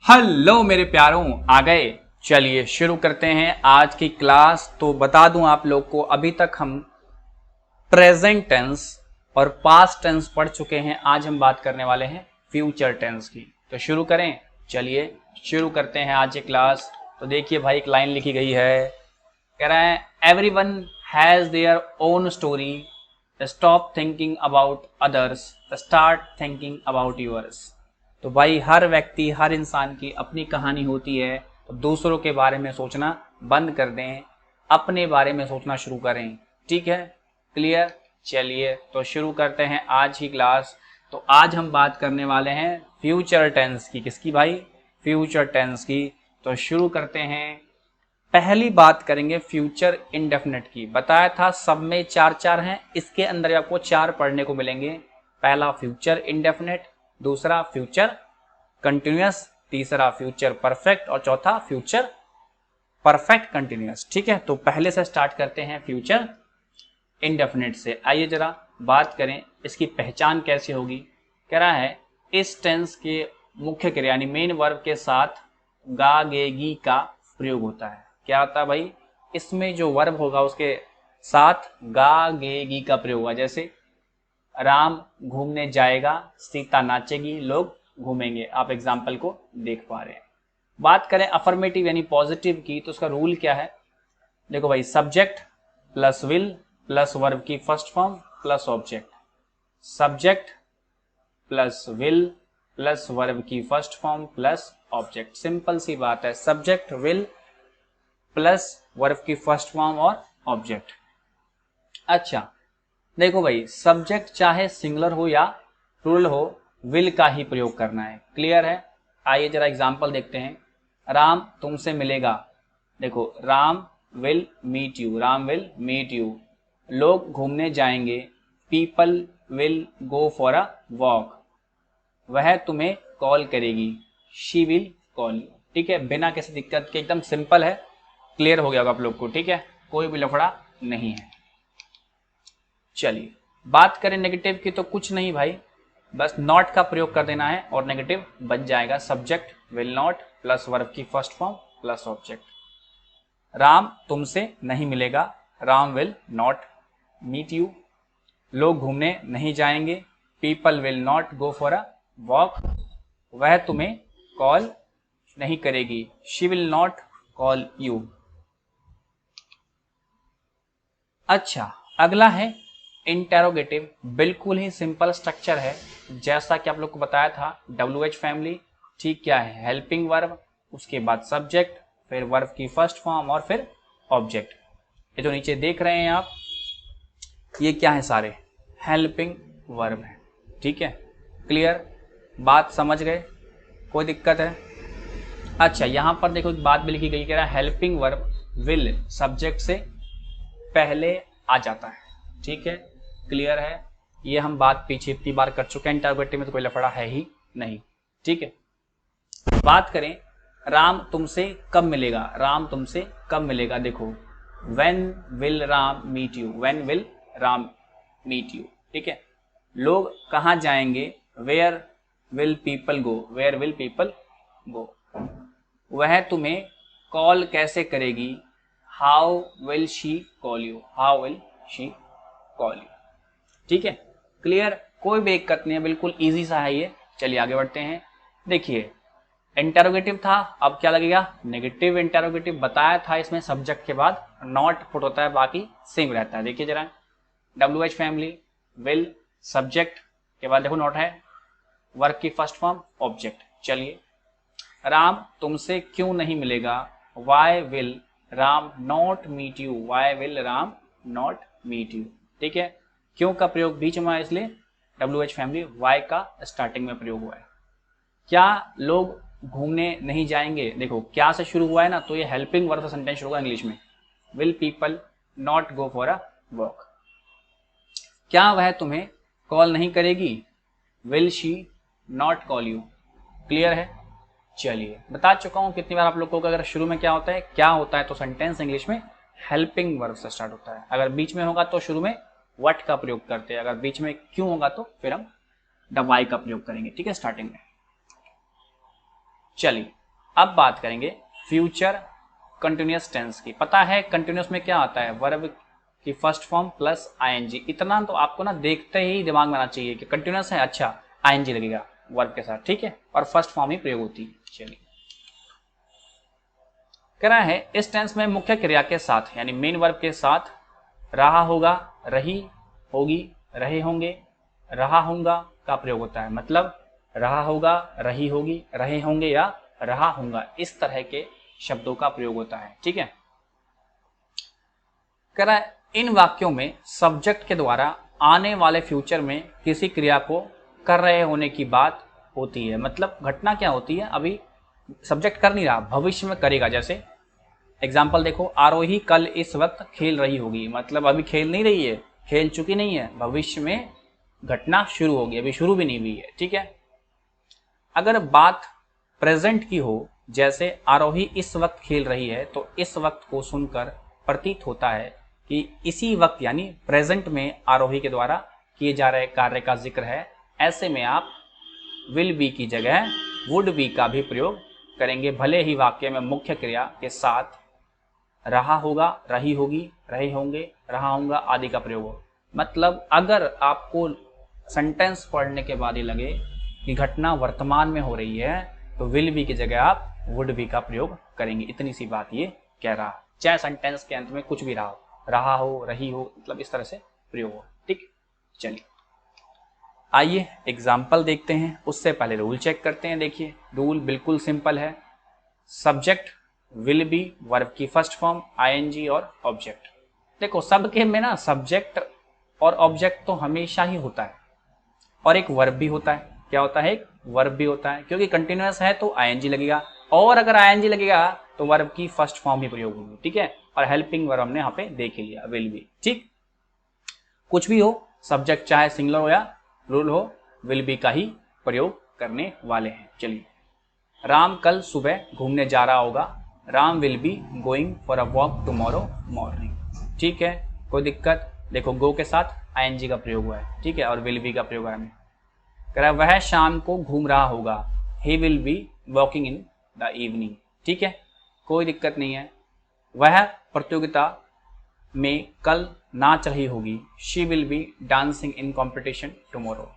Hello मेरे प्यारों, आ गए। चलिए शुरू करते हैं आज की क्लास। तो बता दूं आप लोग को, अभी तक हम प्रेजेंट टेंस और पास्ट टेंस पढ़ चुके हैं। आज हम बात करने वाले हैं फ्यूचर टेंस की। तो शुरू करें। चलिए शुरू करते हैं आज की क्लास। तो देखिए भाई, एक लाइन लिखी गई है, कह रहा है everyone has their own story, stop thinking about others, start thinking about yours. तो भाई हर व्यक्ति, हर इंसान की अपनी कहानी होती है। तो दूसरों के बारे में सोचना बंद कर दें, अपने बारे में सोचना शुरू करें। ठीक है, क्लियर। चलिए तो शुरू करते हैं आज की क्लास। तो आज हम बात करने वाले हैं फ्यूचर टेंस की। किसकी भाई? फ्यूचर टेंस की। तो शुरू करते हैं। पहली बात करेंगे फ्यूचर इंडेफिनिट की। बताया था सब में चार चार हैं, इसके अंदर आपको चार पढ़ने को मिलेंगे। पहला फ्यूचर इंडेफिनिट, दूसरा फ्यूचर कंटिन्यूअस, तीसरा फ्यूचर परफेक्ट और चौथा फ्यूचर परफेक्ट कंटिन्यूअस। ठीक है, तो पहले से स्टार्ट करते हैं फ्यूचर इंडेफिनिट से। आइए जरा बात करें इसकी पहचान कैसे होगी। कह रहा है इस टेंस के मुख्य क्रिया यानी मेन वर्ब के साथ गा गे गी का प्रयोग होता है। क्या होता है भाई? इसमें जो वर्ब होगा उसके साथ गा गे गी का प्रयोग होगा। जैसे राम घूमने जाएगा, सीता नाचेगी, लोग घूमेंगे। आप एग्जाम्पल को देख पा रहे हैं। बात करें अफर्मेटिव यानी पॉजिटिव की, तो उसका रूल क्या है? देखो भाई, subject plus will plus verb की first form plus object. Subject plus will plus verb की first form plus object. Simple सी बात है, सब्जेक्ट विल प्लस वर्ब की फर्स्ट फॉर्म और ऑब्जेक्ट। अच्छा, देखो भाई, सब्जेक्ट चाहे सिंगुलर हो या प्लूरल हो, विल का ही प्रयोग करना है। क्लियर है? आइए जरा एग्जांपल देखते हैं। राम तुमसे मिलेगा। देखो, Ram will meet you, Ram will meet you. लोग घूमने जाएंगे, people will go for a walk. वह तुम्हें कॉल करेगी, शी विल कॉल यू। ठीक है, बिना किसी दिक्कत के, एकदम सिंपल है। क्लियर हो गया होगा आप लोग को। ठीक है, कोई भी लफड़ा नहीं है। चलिए बात करें नेगेटिव की, तो कुछ नहीं भाई, बस नॉट का प्रयोग कर देना है और नेगेटिव बन जाएगा। Subject will not plus verb की first form plus object. Ram तुमसे नहीं मिलेगा, Ram will not meet you. लोग घूमने नहीं जाएंगे, people will not go for a walk. वह तुम्हें कॉल नहीं करेगी, she will not call you. अच्छा, अगला है इंटेरोगेटिव। बिल्कुल ही सिंपल स्ट्रक्चर है, जैसा कि आप लोग को बताया था WH फैमिली। ठीक, क्या है? हेल्पिंग वर्ब, उसके बाद सब्जेक्ट, फिर वर्ब की फर्स्ट फॉर्म और फिर ऑब्जेक्ट। ये जो नीचे देख रहे हैं आप, ये क्या है? सारे हेल्पिंग वर्ब है। ठीक है, क्लियर, बात समझ गए? कोई दिक्कत है? अच्छा, यहां पर देखो एक बात भी लिखी गई, कह रहा है हेल्पिंग वर्ब विल सब्जेक्ट से पहले आ जाता है। ठीक है, क्लियर है? ये हम बात पीछे इतनी बार कर चुके हैं, इंटरोगेटिव में तो कोई लफड़ा है ही नहीं। ठीक है, बात करें राम तुमसे कब मिलेगा। राम तुमसे कब मिलेगा? देखो, when will Ram meet you, when will Ram meet you. ठीक है, लोग कहाँ जाएंगे, where will people go, where will people go. वह तुम्हें कॉल कैसे करेगी, how will she call you, how will she call you. ठीक है, क्लियर, कोई भी दिक्कत नहीं है, बिल्कुल इजी सा है ये। चलिए आगे बढ़ते हैं। देखिए, इंटेरोगेटिव था, अब क्या लगेगा? Negative interrogative. बताया था इसमें सब्जेक्ट के बाद नॉट पुट होता है, बाकी सेम रहता है। देखिए जरा, WH फैमिली, विल सब्जेक्ट के बाद देखो नॉट है, वर्ब की फर्स्ट फॉर्म ऑब्जेक्ट। चलिए, राम तुमसे क्यों नहीं मिलेगा, why will Ram not meet you, why will Ram not meet you. ठीक है, क्यों का प्रयोग बीच में है, इसलिए WH फैमिली वाई का स्टार्टिंग में प्रयोग हुआ है। क्या लोग घूमने नहीं जाएंगे? देखो, क्या से शुरू हुआ है ना, तो ये हेल्पिंग वर्ब से सेंटेंस शुरू हुआ इंग्लिश में। Will people not go for a walk. क्या वह तुम्हें कॉल नहीं करेगी, will she not call you. Clear है? चलिए, बता चुका हूं कितनी बार आप लोगों को, अगर शुरू में क्या होता है, क्या होता है, तो सेंटेंस इंग्लिश में हेल्पिंग वर्ब से स्टार्ट होता है। अगर बीच में होगा तो शुरू में व्हाट का प्रयोग करते हैं, अगर बीच में क्यों होगा तो फिर हम वाई का प्रयोग करेंगे। ठीक है, स्टार्टिंग में। चलिए अब बात करेंगे फ्यूचर कंटिन्यूअस टेंस की। पता है कंटिन्यूअस में क्या आता है, वर्ब की फर्स्ट फॉर्म प्लस आईएनजी। इतना तो आपको ना देखते ही दिमाग में आना चाहिए कि कंटिन्यूअस है, अच्छा आईएनजी लगेगा वर्ब के साथ, ठीक है, और फर्स्ट फॉर्म ही प्रयोग होती है। चलिए कह रहा है इस टेंस में मुख्य क्रिया के साथ यानी मेन वर्ब के साथ रहा होगा, रही होगी, रहे होंगे, रहा होगा का प्रयोग होता है। मतलब रहा होगा, रही होगी, रहे होंगे या रहा होगा, इस तरह के शब्दों का प्रयोग होता है, ठीक है। कह रहा है इन वाक्यों में सब्जेक्ट के द्वारा आने वाले फ्यूचर में किसी क्रिया को कर रहे होने की बात होती है। मतलब घटना क्या होती है, अभी सब्जेक्ट कर नहीं रहा, भविष्य में करेगा। जैसे एग्जाम्पल देखो, आरोही कल इस वक्त खेल रही होगी, मतलब अभी खेल नहीं रही है, खेल चुकी नहीं है, भविष्य में घटना शुरू होगी, अभी शुरू भी नहीं हुई है, ठीक है। अगर बात प्रेजेंट की हो, जैसे आरोही इस वक्त खेल रही है, तो इस वक्त को सुनकर प्रतीत होता है कि इसी वक्त यानी प्रेजेंट में आरोही के द्वारा किए जा रहे कार्य का जिक्र है। ऐसे में आप विल बी की जगह वुड बी का भी प्रयोग करेंगे, भले ही वाक्य में मुख्य क्रिया के साथ रहा होगा, रही होगी, रहे होंगे, रहा होगा आदि का प्रयोग हो। मतलब अगर आपको सेंटेंस पढ़ने के बाद ही लगे कि घटना वर्तमान में हो रही है, तो विल बी की जगह आप वुड बी का प्रयोग करेंगे। इतनी सी बात ये कह रहा है, चाहे सेंटेंस के अंत में कुछ भी रहा हो, रही हो, मतलब इस तरह से प्रयोग हो, ठीक। चलिए आइए एग्जाम्पल देखते हैं, उससे पहले रूल चेक करते हैं। देखिए रूल बिल्कुल सिंपल है, सब्जेक्ट विल बी, वर्ब की फर्स्ट फॉर्म आईएनजी और ऑब्जेक्ट। देखो सबके में ना सब्जेक्ट और ऑब्जेक्ट तो हमेशा ही होता है, और एक वर्ब भी होता है। क्या होता है, एक वर्ब भी होता है, क्योंकि कंटिन्यूअस है तो आईएनजी लगेगा, और अगर आईएनजी लगेगा तो वर्ब की फर्स्ट फॉर्म ही प्रयोग होगी, ठीक है। और हेल्पिंग वर्ब हमने यहाँ पे देख ही लिया, विल बी, ठीक। कुछ भी हो, सब्जेक्ट चाहे सिंगुलर हो या रूल हो, विल बी का ही प्रयोग करने वाले हैं। चलिए राम कल सुबह घूमने जा रहा होगा, Ram will be going for a walk tomorrow morning, ठीक है, कोई दिक्कत। देखो गो के साथ आईएनजी का प्रयोग हुआ है, ठीक है, और विल बी का प्रयोग है। कह रहा है वह शाम को घूम रहा होगा, he will be walking in the evening, ठीक है, कोई दिक्कत नहीं है। वह प्रतियोगिता में कल नाच रही होगी, she will be dancing in competition tomorrow.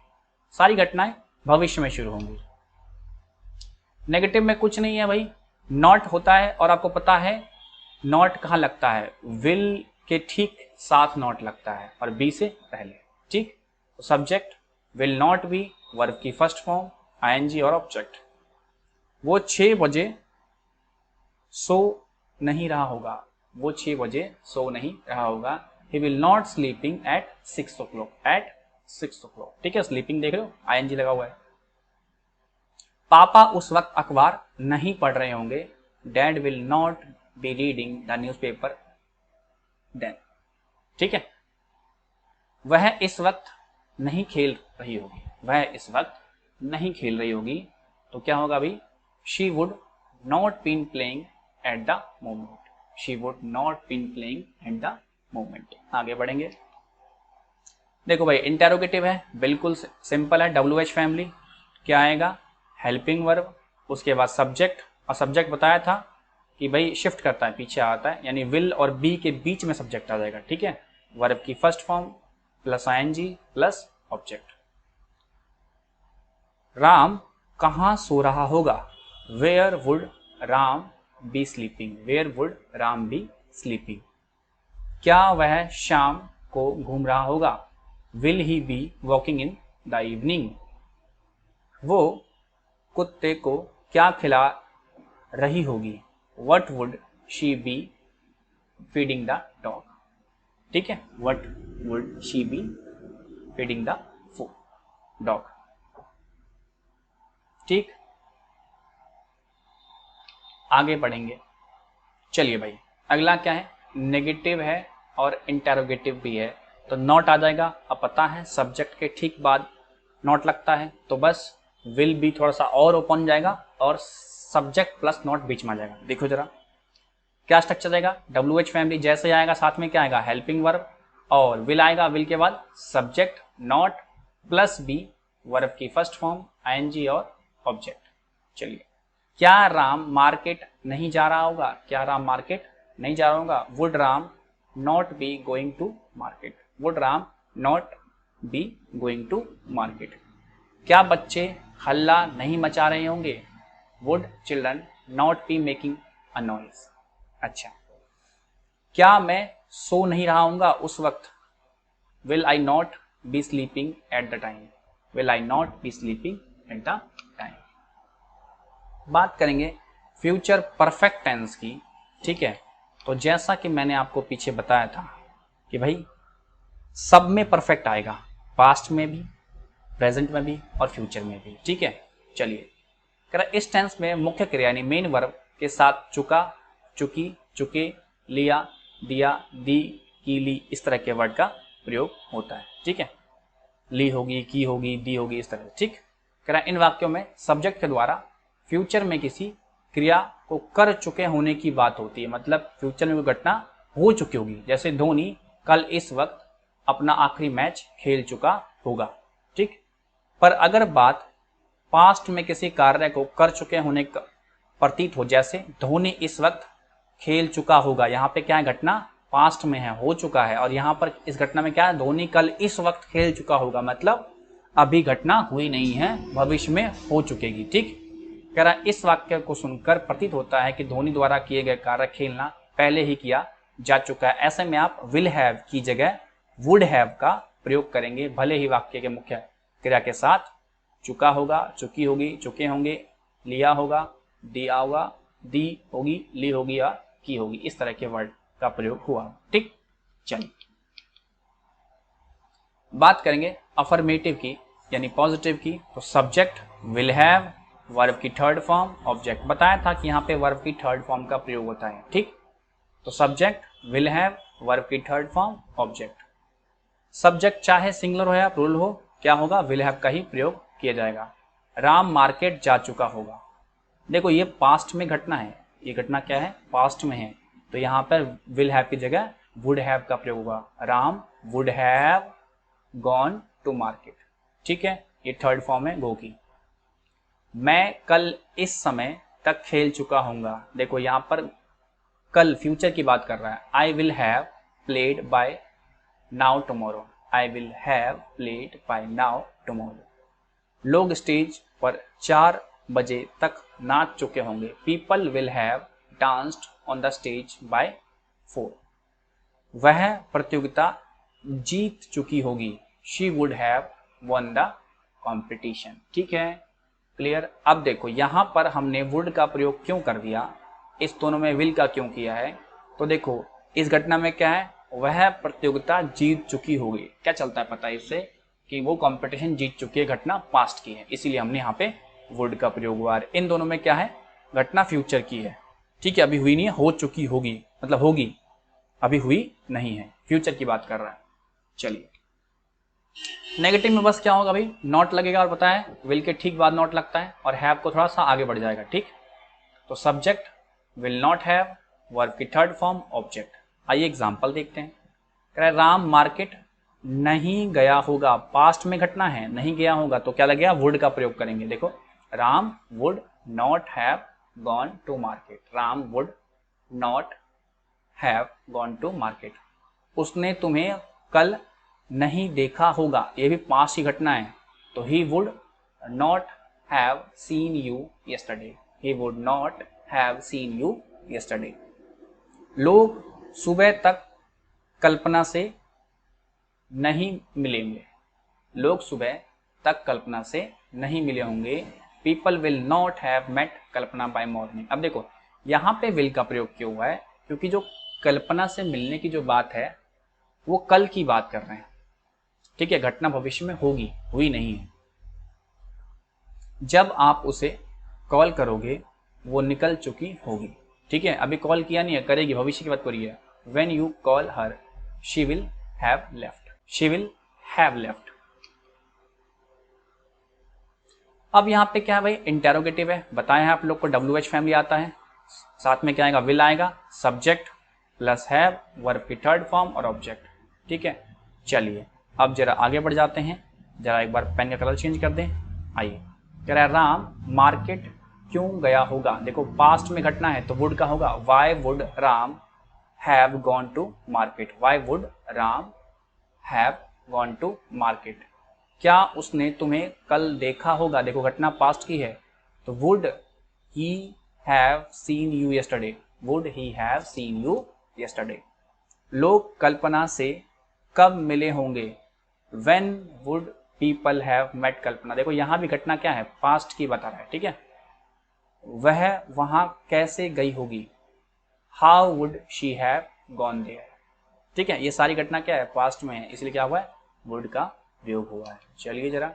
सारी घटनाएं भविष्य में शुरू होंगी। नेगेटिव में कुछ नहीं है भाई, नॉट होता है, और आपको पता है नॉट कहाँ लगता है, विल के ठीक साथ नॉट लगता है और बी से पहले, ठीक। तो subject will not B, verb की फर्स्ट फॉर्म आईएनजी और ऑब्जेक्ट। वो 6 बजे सो नहीं रहा होगा, वो 6 बजे सो नहीं रहा होगा, he will not sleeping at 6 o'clock, at 6 o'clock, ठीक है। स्लीपिंग देख रहे हो, आईएनजी लगा हुआ है। पापा उस वक्त अखबार नहीं पढ़ रहे होंगे, dad will not be reading the newspaper then, ठीक है। वह इस वक्त नहीं खेल रही होगी, वह इस वक्त नहीं खेल रही होगी, तो क्या होगा भाई, she would not been playing at the moment, she would not been playing at the moment. आगे बढ़ेंगे, देखो भाई इंटेरोगेटिव है, बिल्कुल सिंपल है, WH फैमिली, क्या आएगा, हेल्पिंग वर्ब, उसके बाद सब्जेक्ट, और सब्जेक्ट बताया था कि भाई शिफ्ट करता है, पीछे आता है, यानी विल और बी के बीच में सब्जेक्ट आ जाएगा, ठीक है। वर्ब की first form plus ING plus object. Ram कहाँ सो रहा होगा, where would Ram be sleeping, where would Ram be sleeping. क्या वह शाम को घूम रहा होगा, will he be walking in the evening. वो कुत्ते को क्या खिला रही होगी, what would she be feeding the dog, ठीक है, what would she be feeding the dog, ठीक। आगे बढ़ेंगे, चलिए भाई अगला क्या है, नेगेटिव है और इंटेरोगेटिव भी है, तो नॉट आ जाएगा। अब पता है सब्जेक्ट के ठीक बाद नॉट लगता है, तो बस विल भी थोड़ा सा और ओपन जाएगा और सब्जेक्ट प्लस नॉट बीच में आ जाएगा। देखो जरा क्या स्ट्रक्चर जाएगा, WH फैमिली जैसे आएगा, साथ में क्या आएगा, हेल्पिंग वर्ब, और विल आएगा, विल के बाद subject not plus be, verb की फर्स्ट फॉर्म आईएनजी और ऑब्जेक्ट। चलिए क्या राम मार्केट नहीं जा रहा होगा? क्या राम मार्केट नहीं जा रहा होगा? Would Ram not be going to market? Would Ram not be going to market? क्या बच्चे हल्ला नहीं मचा रहे होंगे? Would children not be making a noise? अच्छा, क्या मैं सो नहीं रहा हूंगा उस वक्त? Will I not be sleeping at the time? Will I not be sleeping at the time? बात करेंगे फ्यूचर परफेक्ट टेंस की, ठीक है। तो जैसा कि मैंने आपको पीछे बताया था कि भाई सब में परफेक्ट आएगा, पास्ट में भी, प्रेजेंट में भी और फ्यूचर में भी, ठीक है। चलिए, इस टेंस में मुख्य क्रिया यानी मेन वर्ब के साथ चुका, चुकी, चुके, लिया, दिया, दी, की, ली, इस तरह के वर्ड का प्रयोग होता है, ठीक है। ली होगी, की होगी, दी होगी, इस तरह, ठीक। इन वाक्यों में सब्जेक्ट के द्वारा फ्यूचर में किसी क्रिया को कर चुके होने की बात होती है, मतलब फ्यूचर में कोई घटना हो चुकी होगी। जैसे धोनी कल इस वक्त अपना आखिरी मैच खेल चुका होगा, ठीक। पर अगर बात पास्ट में किसी कार्य को कर चुके होने का प्रतीत हो, जैसे धोनी इस वक्त खेल चुका होगा, यहाँ पे क्या है, घटना पास्ट में है, हो चुका है, और यहाँ पर इस घटना में क्या है, धोनी कल इस वक्त खेल चुका होगा, मतलब अभी घटना हुई नहीं है, भविष्य में हो चुकेगी, ठीक। कह रहा इस वाक्य को सुनकर प्रतीत होता है कि धोनी द्वारा किए गए कार्य खेलना पहले ही किया जा चुका है। ऐसे में आप विल हैव की जगह वुड हैव का प्रयोग करेंगे, भले ही वाक्य के मुख्य क्रिया के साथ चुका होगा, चुकी होगी, चुके होंगे, लिया होगा, दिया होगा, दी होगी, ली होगी या की होगी, इस तरह के वर्ड का प्रयोग हुआ, ठीक। चलिए, बात करेंगे अफर्मेटिव की यानी पॉजिटिव की। तो सब्जेक्ट विल हैव, वर्ब की थर्ड फॉर्म, ऑब्जेक्ट। बताया था कि यहाँ पे वर्ब की थर्ड फॉर्म का प्रयोग होता है, ठीक। तो सब्जेक्ट विल हैव, वर्ब की थर्ड फॉर्म, ऑब्जेक्ट। सब्जेक्ट चाहे सिंगुलर हो या प्लूरल हो, क्या होगा, विल हैव का ही प्रयोग किया जाएगा। राम मार्केट जा चुका होगा। देखो ये पास्ट में घटना है, ये घटना क्या है, पास्ट में है, तो यहाँ पर विल हैव की जगह वुड हैव का प्रयोग होगा। Ram would have gone to market, ठीक है, ये थर्ड फॉर्म है गो की। मैं कल इस समय तक खेल चुका हूंगा। देखो यहाँ पर कल फ्यूचर की बात कर रहा है। I will have played by now tomorrow. I will have played by now tomorrow. लोग स्टेज पर 4 बजे तक नाच चुके होंगे। People will have danced on the stage by 4। वह प्रतियोगिता जीत चुकी होगी। She would have won the competition, ठीक है, क्लियर। अब देखो यहाँ पर हमने वुड का प्रयोग क्यों कर दिया, इस दोनों में विल का क्यों किया है, तो देखो इस घटना में क्या है, वह प्रतियोगिता जीत चुकी होगी। क्या चलता है पता है इससे, कि वो कंपटीशन जीत चुकी है, घटना पास्ट की है, इसीलिए हमने यहाँ पे वुड का प्रयोग हुआ है। इन दोनों में क्या है, घटना फ्यूचर की है, ठीक है, अभी हुई नहीं है, हो चुकी होगी, मतलब होगी, अभी हुई नहीं है, फ्यूचर की बात कर रहा है। चलिए, नेगेटिव में बस क्या होगा, भाई नॉट लगेगा, और पता है विल के ठीक बाद नॉट लगता है, और हैव को थोड़ा सा आगे बढ़ जाएगा, ठीक। तो subject will not have, verb की थर्ड फॉर्म, ऑब्जेक्ट। आइए एग्जांपल देखते हैं। कह रहा है राम मार्केट नहीं गया होगा, पास्ट में घटना है, नहीं गया होगा, तो क्या लगेगा, वुड का प्रयोग करेंगे। देखो Ram would not have gone to market. Ram would not have gone to market. उसने तुम्हें कल नहीं देखा होगा, ये भी पास्ट की घटना है, तो he would not have seen you yesterday. He would not have seen you yesterday. लोग सुबह तक कल्पना से नहीं मिलेंगे। लोग सुबह तक कल्पना से नहीं मिले होंगे। People will not have met Kalpana by morning. अब देखो यहाँ पे विल का प्रयोग क्यों हुआ है, क्योंकि जो कल्पना से मिलने की जो बात है वो कल की बात कर रहे हैं, ठीक है, घटना भविष्य में होगी, हुई नहीं है। जब आप उसे कॉल करोगे वो निकल चुकी होगी, ठीक है, अभी कॉल किया नहीं है, करेगी, भविष्य की बात करिए। When you call her she will have left. She will have left. अब यहाँ पे क्या है भाई, इंटेरोगेटिव है, बताया है आप लोग को, WH फैमिली आता है, साथ में क्या आएगा, विल आएगा, सब्जेक्ट प्लस हैव, वर्ब की थर्ड फॉर्म और ऑब्जेक्ट, ठीक है। चलिए अब जरा आगे बढ़ जाते हैं, जरा एक बार पेन का कलर चेंज कर दें। आइए, कह रहा है राम मार्केट क्यों गया होगा। देखो पास्ट में घटना है तो वुड का होगा, why would Ram have gone to market, why would Ram have gone to market. क्या उसने तुम्हें कल देखा होगा, देखो घटना पास्ट की है तो would he have seen you yesterday, would he have seen you yesterday. लोग कल्पना से कब मिले होंगे, when would people have met Kalpana. देखो यहां भी घटना क्या है, पास्ट की बता रहा है, ठीक है। वह वहां कैसे गई होगी, how would she have gone there, ठीक है। ये सारी घटना क्या है, पास्ट में है, इसलिए क्या हुआ है, वुड का प्रयोग हुआ है। चलिए जरा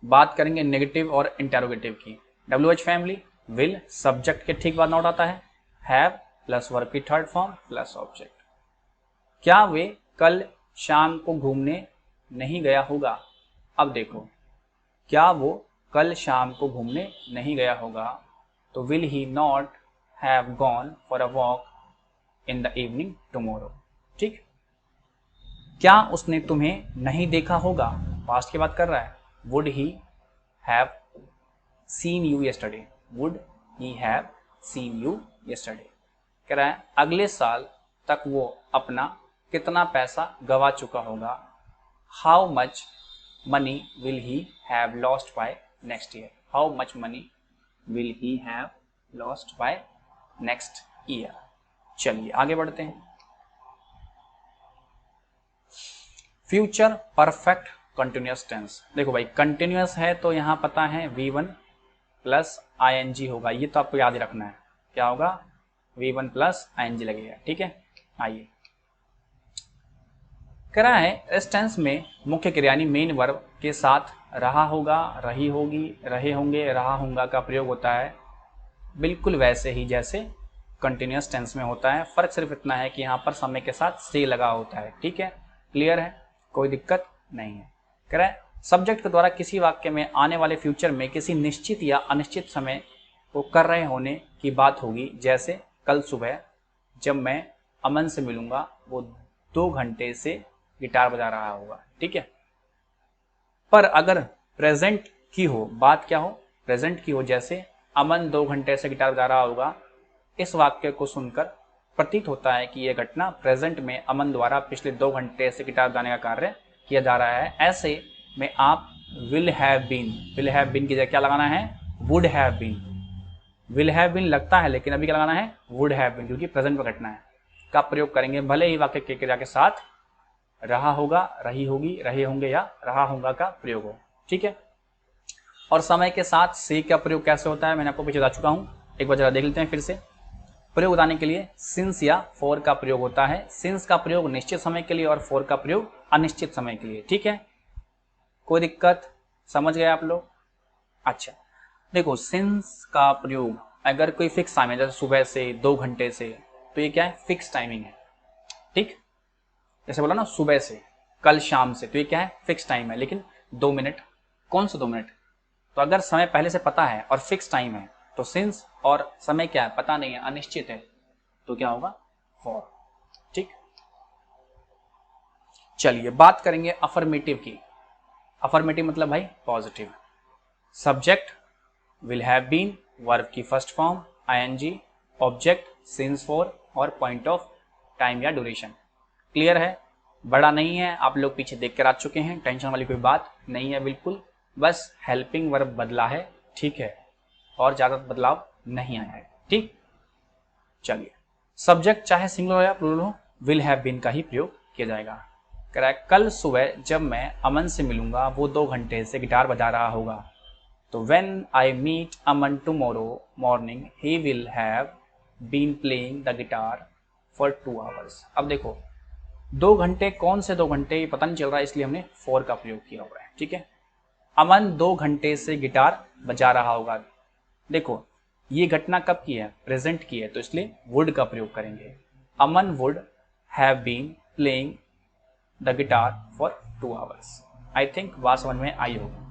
बात करेंगे नेगेटिव और इंटेरोगेटिव की। WH फैमिली विल सब्जेक्ट के ठीक बाद नोट आता है, हैव प्लस वर्ब की थर्ड फॉर्म प्लस ऑब्जेक्ट। क्या वे कल शाम को घूमने नहीं गया होगा। अब देखो क्या वो कल शाम को घूमने नहीं गया होगा, तो will he not have gone for a walk in the evening tomorrow, ठीक। क्या उसने तुम्हें नहीं देखा होगा, पास्ट की बात कर रहा है, would he have seen you yesterday, would he have seen you yesterday. कह रहा है अगले साल तक वो अपना कितना पैसा गवा चुका होगा, how much money will he have lost by next year, how much money will he have lost by next year. चलिए आगे बढ़ते हैं। Future perfect continuous tense. देखो भाई कंटिन्यूअस है तो यहां पता है V1 प्लस ING होगा, ये तो आपको याद रखना है, क्या होगा, V1 प्लस ING लगेगा, ठीक है। आइए कह रहा है इस टेंस में मुख्य क्रिया यानी मेन वर्ब के साथ रहा होगा, रही होगी, रहे होंगे, रहा होगा का प्रयोग होता है, बिल्कुल वैसे ही जैसे कंटिन्यूअस टेंस में होता है। फर्क सिर्फ इतना है कि यहाँ पर समय के साथ से लगा होता है, ठीक है। क्लियर है, कोई दिक्कत नहीं है। कह रहा है सब्जेक्ट के द्वारा किसी वाक्य में आने वाले फ्यूचर में किसी निश्चित या अनिश्चित समय को कर रहे होने की बात होगी, जैसे कल सुबह जब मैं अमन से मिलूंगा वो 2 घंटे से गिटार बजा रहा होगा, ठीक है। पर अगर प्रेजेंट की हो, बात क्या हो, प्रेजेंट की हो, जैसे अमन 2 घंटे से गिटार बजा रहा होगा, इस वाक्य को सुनकर प्रतीत होता है कि यह घटना प्रेजेंट में अमन द्वारा पिछले 2 घंटे से गिटार बजाने का कार्य किया जा रहा है। ऐसे में आप विल हैव बीन की जगह क्या लगाना है, would have been. Will have been लगता है लेकिन अभी क्या लगाना है, वुड हैव बीन, क्योंकि प्रेजेंट में घटना है, का प्रयोग करेंगे, भले ही वाक्य के क्रिया के साथ रहा होगा, रही होगी, रहे होंगे या रहा होगा का प्रयोग हो, ठीक है। और समय के साथ से का प्रयोग कैसे होता है मैंने आपको पीछे बता चुका हूं, एक बार जरा देख लेते हैं फिर से। प्रयोग बताने के लिए सिंस या फॉर का प्रयोग होता है। सिंस का प्रयोग निश्चित समय के लिए और फॉर का प्रयोग अनिश्चित समय के लिए, ठीक है। कोई दिक्कत, समझ गए आप लोग। अच्छा देखो सिंस का प्रयोग अगर कोई फिक्स टाइम है, जैसे सुबह से 2 घंटे से, तो ये क्या है, फिक्स टाइमिंग है, ठीक। जैसे बोला ना सुबह से, कल शाम से, तो ये क्या है, फिक्स टाइम है, लेकिन 2 मिनट, कौन सा 2 मिनट, तो अगर समय पहले से पता है और फिक्स टाइम है तो सिंस, और समय क्या है, पता नहीं है, अनिश्चित है, तो क्या होगा, फॉर, ठीक। चलिए बात करेंगे अफर्मेटिव की। अफर्मेटिव मतलब भाई positive. Subject will have been, verb की first form ING, object since for और पॉइंट ऑफ टाइम या ड्यूरेशन। क्लियर है, बड़ा नहीं है, आप लोग पीछे देख कर आ चुके हैं, टेंशन वाली कोई बात नहीं है, बिल्कुल बस हेल्पिंग वर्ब बदला है, ठीक है, और ज्यादा बदलाव नहीं आया है, ठीक। चलिए सब्जेक्ट चाहे सिंगुलर हो या प्लूरल हो, विल हैव बीन का ही प्रयोग किया जाएगा। कह रहा है कल सुबह जब मैं अमन से मिलूंगा वो 2 घंटे से गिटार बजा रहा होगा, तो when I meet Aman tomorrow morning he will have been playing the guitar for 2 hours. अब देखो 2 घंटे, कौन से 2 घंटे ये पता नहीं चल रहा है, इसलिए हमने फॉर का प्रयोग किया हुआ है, ठीक है। अमन 2 घंटे से गिटार बजा रहा होगा, देखो ये घटना कब की है, प्रेजेंट की है, तो इसलिए वुड का प्रयोग करेंगे। Aman would have been playing the guitar for 2 hours. I think बात समझ में आई होगी।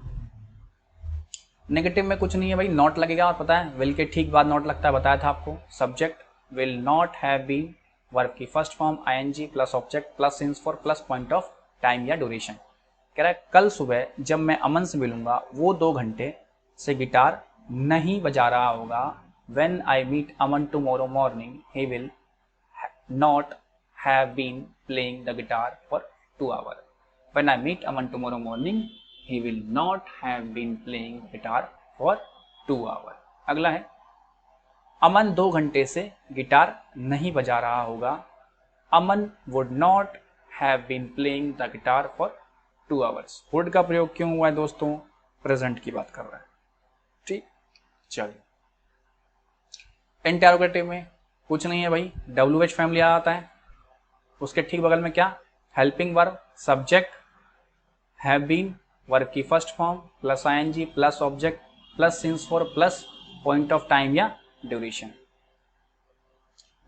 नेगेटिव में कुछ नहीं है भाई, नॉट लगेगा, और पता है विल के ठीक बाद नॉट लगता है, बताया था आपको। Subject will not have been, verb की first form ING plus object plus since for plus point of time या ड्यूरेशन। कह रहा है कल सुबह जब मैं अमन से मिलूंगा वो 2 घंटे से गिटार नहीं बजा रहा होगा, when I meet Aman tomorrow morning, he will not have been playing the guitar for 2 hours. When I meet Aman tomorrow morning, he will not have been playing guitar for 2 hours. अगला है, अमन 2 घंटे से guitar नहीं बजा रहा होगा, अमन would not have been playing the guitar for 2 hours. would का प्रयोग क्यों हुआ है दोस्तों? प्रेजेंट की बात कर रहा है, ठीक। चलिए, इंटेरोगेटिव में कुछ नहीं है भाई, WH फैमिली आ जाता है, उसके ठीक बगल में क्या, helping verb, subject, have been, verb की first form, plus ING, plus object, plus since for, plus point of time या ड्यूरेशन।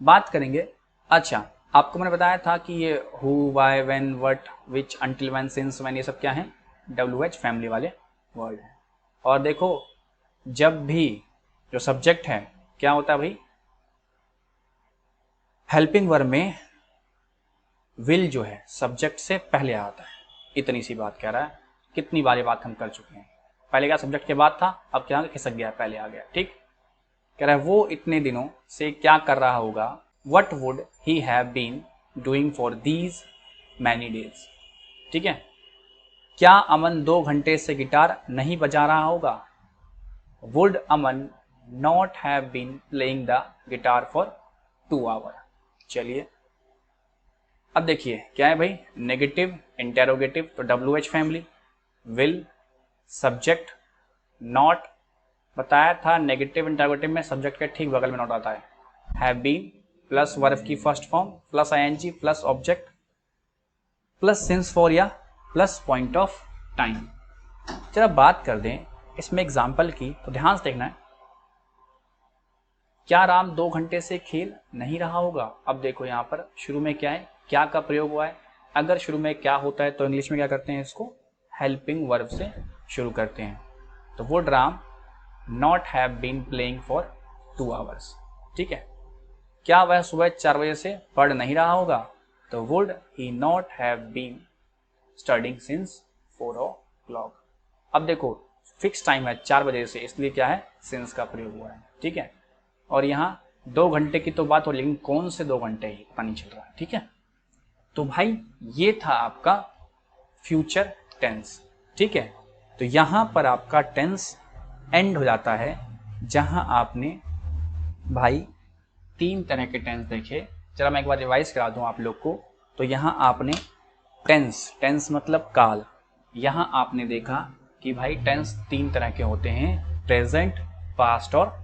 बात करेंगे, अच्छा आपको मैंने बताया था कि ये who, why, when, what, which, until, when, since, when, ये सब क्या है, WH फैमिली वाले वर्ड हैं। और देखो, जब भी जो सब्जेक्ट है क्या होता है भाई, हेल्पिंग वर्ब में विल जो है सब्जेक्ट से पहले आता है। इतनी सी बात कह रहा है, कितनी बार ये बात हम कर चुके हैं। पहले क्या सब्जेक्ट के बाद था, अब क्या खिसक गया, पहले आ गया, ठीक। कह रहा है वो इतने दिनों से क्या कर रहा होगा, what would he have been doing for these many days, ठीक है। क्या अमन 2 घंटे से गिटार नहीं बजा रहा होगा, would Aman not have been playing the guitar for 2 hour. चलिए, अब देखिए क्या है भाई, नेगेटिव, इंटेरोगेटिव, तो WH family, will, subject, not, बताया था नेगेटिव इंटेरोगेटिव में सब्जेक्ट के ठीक बगल में नॉट आता है, हैव बीन, प्लस वर्ब की first form, plus ING, plus object, plus since for या प्लस पॉइंट ऑफ टाइम। जरा बात कर दें इसमें एग्जाम्पल की, तो ध्यान से देखना है, क्या राम 2 घंटे से खेल नहीं रहा होगा। अब देखो यहाँ पर शुरू में क्या है, क्या का प्रयोग हुआ है। अगर शुरू में क्या होता है तो इंग्लिश में क्या करते हैं, इसको हेल्पिंग वर्ब से शुरू करते हैं। तो would Ram not have been playing for 2 hours, ठीक है। क्या वह सुबह 4 बजे से पढ़ नहीं रहा होगा, तो would he not have been studying since 4 o'clock। अब देखो फिक्स टाइम है 4 बजे से, इसलिए क्या है, सिंस का प्रयोग हुआ है, ठीक है। और यहाँ 2 घंटे की तो बात हो, लेकिन कौन से 2 घंटे ही पता नहीं चल रहा है, ठीक है। तो भाई ये था आपका फ्यूचर टेंस, ठीक है। तो यहाँ पर आपका टेंस एंड हो जाता है, जहाँ आपने भाई 3 तरह के टेंस देखे। चला मैं एक बार रिवाइज करा दूँ आप लोग को। तो यहाँ आपने टेंस मतलब काल, यहाँ आपने देखा कि भाई टेंस 3 तरह के होते हैं, प्रेजेंट, पास्ट और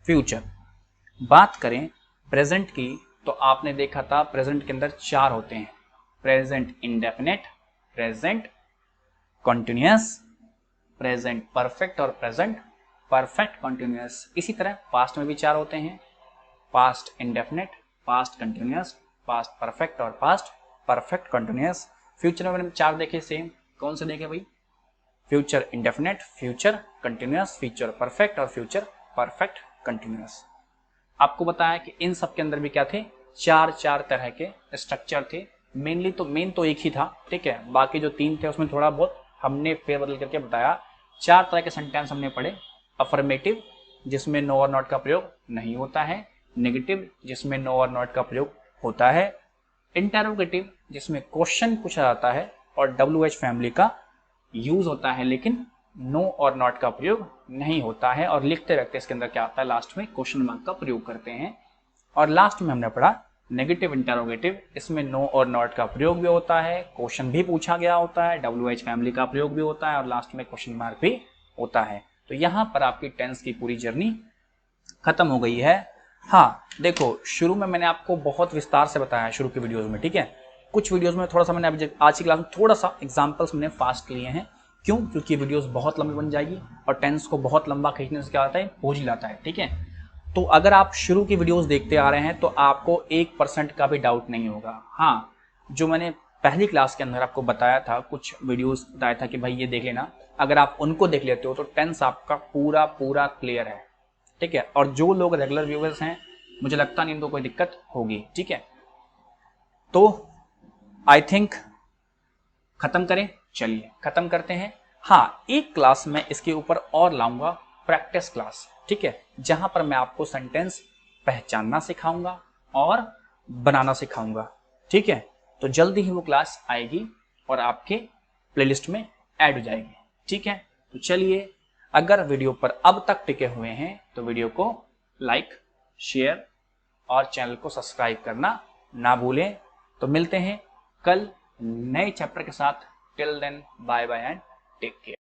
फ्यूचर। बात करें प्रेजेंट की, तो आपने देखा था प्रेजेंट के अंदर 4 होते हैं, present indefinite, present continuous, present perfect और प्रेजेंट परफेक्ट कॉन्टिन्यूअस। इसी तरह पास्ट में भी 4 होते हैं, past indefinite, past continuous, past perfect और पास्ट परफेक्ट कंटिन्यूअस। फ्यूचर में मैंने 4 देखे सेम, कौन से देखे भाई, future indefinite, future continuous, future perfect और फ्यूचर परफेक्ट कंटिन्यूअस। आपको बताया कि इन सब के अंदर भी क्या थे, 4 तरह के स्ट्रक्चर थे। मेन तो एक ही था, ठीक है। बाकी जो 3 थे उसमें थोड़ा बहुत हमने फेरबदल करके बताया। 4 तरह के सेंटेंस हमने पढ़े, अफर्मेटिव जिसमें नो और नॉट का प्रयोग नहीं होता है, नेगेटिव जिसमें नो और नॉट का प्रयोग होता है, इंटेरोगेटिव जिसमें क्वेश्चन पूछा जाता है और WH फैमिली का यूज होता है, लेकिन नो और नॉट का प्रयोग नहीं होता है। और लिखते रखते इसके अंदर क्या आता है, लास्ट में क्वेश्चन मार्क का प्रयोग करते हैं। और लास्ट में हमने पढ़ा नेगेटिव इंटेरोगेटिव, इसमें नो और नॉट का प्रयोग भी होता है, क्वेश्चन भी पूछा गया होता है, WH फैमिली का प्रयोग भी होता है और लास्ट में क्वेश्चन मार्क भी होता है। तो यहाँ पर आपकी टेंस की पूरी जर्नी खत्म हो गई है। हाँ देखो, शुरू में मैंने आपको बहुत विस्तार से बताया है शुरू की वीडियोज में, ठीक है। कुछ वीडियोज में थोड़ा सा मैंने अभी आज की क्लास में थोड़ा सा एग्जाम्पल्स मैंने फास्ट लिए हैं। क्यों? क्योंकि वीडियोस बहुत लंबी बन जाएगी और टेंस को बहुत लंबा खींचने से क्या आता है, बोझ लाता है, ठीक है। तो अगर आप शुरू की वीडियोस देखते आ रहे हैं तो आपको 1% का भी डाउट नहीं होगा। हाँ, जो मैंने पहली क्लास के अंदर आपको बताया था, कुछ वीडियोस बताया था कि भाई ये देख लेना, अगर आप उनको देख लेते हो तो टेंस आपका पूरा क्लियर है, ठीक है। और जो लोग रेगुलर व्यूअर्स हैं, मुझे लगता नहीं इनको कोई दिक्कत होगी, ठीक है। तो आई थिंक खत्म करें, चलिए खत्म करते हैं। हाँ, एक क्लास में इसके ऊपर और लाऊंगा, प्रैक्टिस क्लास, ठीक है, जहां पर मैं आपको सेंटेंस पहचानना सिखाऊंगा और बनाना सिखाऊंगा, ठीक है। तो जल्दी ही वो क्लास आएगी और आपके प्लेलिस्ट में ऐड हो जाएगी, ठीक है। तो चलिए, अगर वीडियो पर अब तक टिके हुए हैं तो वीडियो को लाइक, शेयर और चैनल को सब्सक्राइब करना ना भूलें। तो मिलते हैं कल नए चैप्टर के साथ। Till then bye bye and take care.